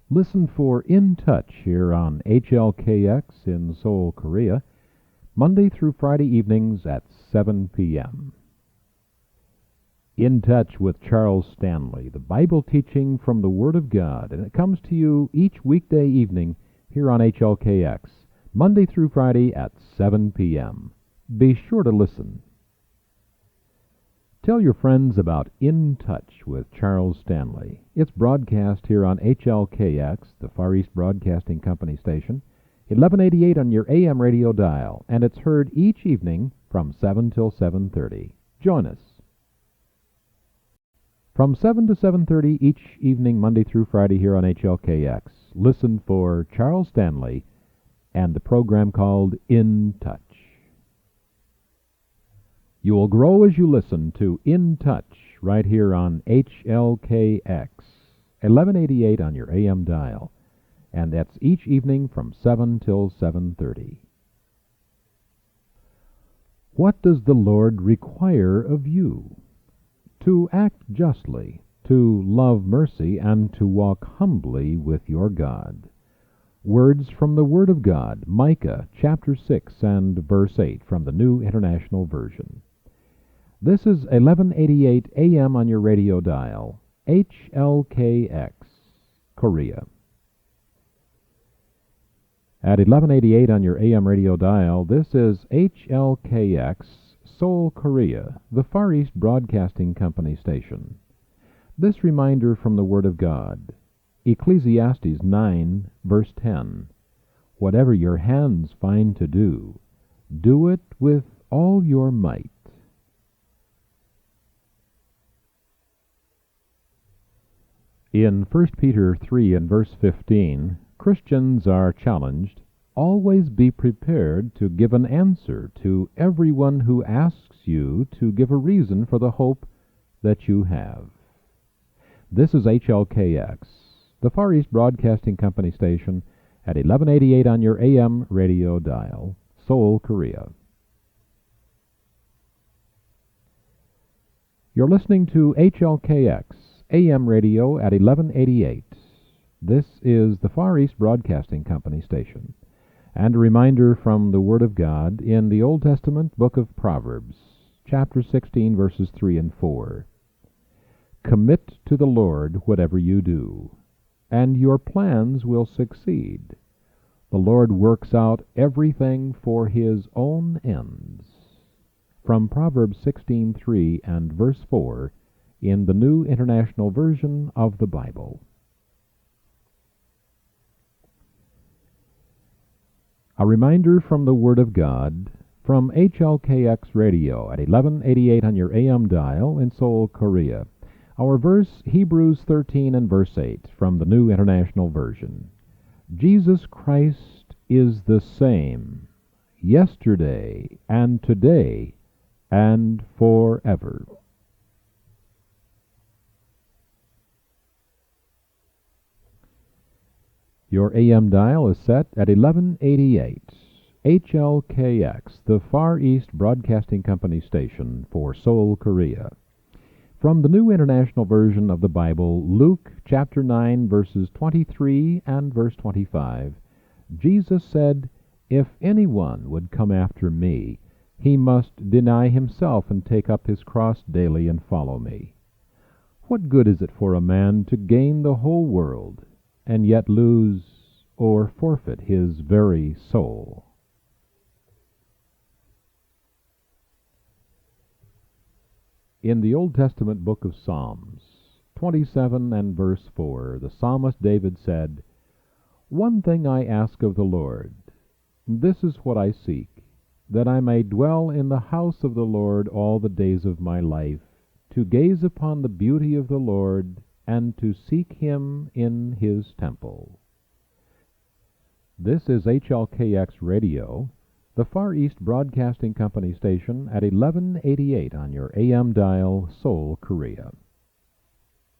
Listen for In Touch here on HLKX in Seoul, Korea, Monday through Friday evenings at 7 p.m. In Touch with Charles Stanley, the Bible teaching from the Word of God, and it comes to you each weekday evening here on HLKX, Monday through Friday at 7 p.m. Be sure to listen. Tell your friends about In Touch with Charles Stanley. It's broadcast here on HLKX, the Far East Broadcasting Company station, 1188 on your AM radio dial, and it's heard each evening from 7 till 7:30. Join us. From 7 to 7:30 each evening, Monday through Friday here on HLKX, listen for Charles Stanley and the program called In Touch. You will grow as you listen to In Touch right here on HLKX, 1188 on your AM dial, and that's each evening from 7 till 7:30. What does the Lord require of you? To act justly, to love mercy, and to walk humbly with your God. Words from the Word of God, Micah chapter 6 and verse 8 from the New International Version. This is 1188 AM on your radio dial, HLKX, Korea. At 1188 on your AM radio dial, this is HLKX, Seoul, Korea, the Far East Broadcasting Company station. This reminder from the Word of God, Ecclesiastes 9, verse 10. Whatever your hands find to do, do it with all your might. In 1 Peter 3 and verse 15, Christians are challenged, always be prepared to give an answer to everyone who asks you to give a reason for the hope that you have. This is HLKX, the Far East Broadcasting Company station, at 1188 on your AM radio dial, Seoul, Korea. You're listening to HLKX, AM radio at 1188. This is the Far East Broadcasting Company station. And a reminder from the Word of God in the Old Testament book of Proverbs, chapter 16, verses 3 and 4. Commit to the Lord whatever you do, and your plans will succeed. The Lord works out everything for His own ends. From Proverbs 16:3 and verse 4 in the New International Version of the Bible. A reminder from the Word of God from HLKX Radio at 1188 on your AM dial in Seoul, Korea. Our verse, Hebrews 13 and verse 8 from the New International Version. Jesus Christ is the same yesterday and today and forever. Your AM dial is set at 1188. HLKX, the Far East Broadcasting Company station for Seoul, Korea. From the New International Version of the Bible, Luke chapter 9, verses 23 and verse 25, Jesus said, "If anyone would come after me, he must deny himself and take up his cross daily and follow me. What good is it for a man to gain the whole world and yet lose or forfeit his very soul?" In the Old Testament book of Psalms, 27 and verse 4, the psalmist David said, "One thing I ask of the Lord, this is what I seek, that I may dwell in the house of the Lord all the days of my life, to gaze upon the beauty of the Lord, and to seek Him in His temple." This is HLKX Radio, the Far East Broadcasting Company station at 1188 on your AM dial, Seoul, Korea.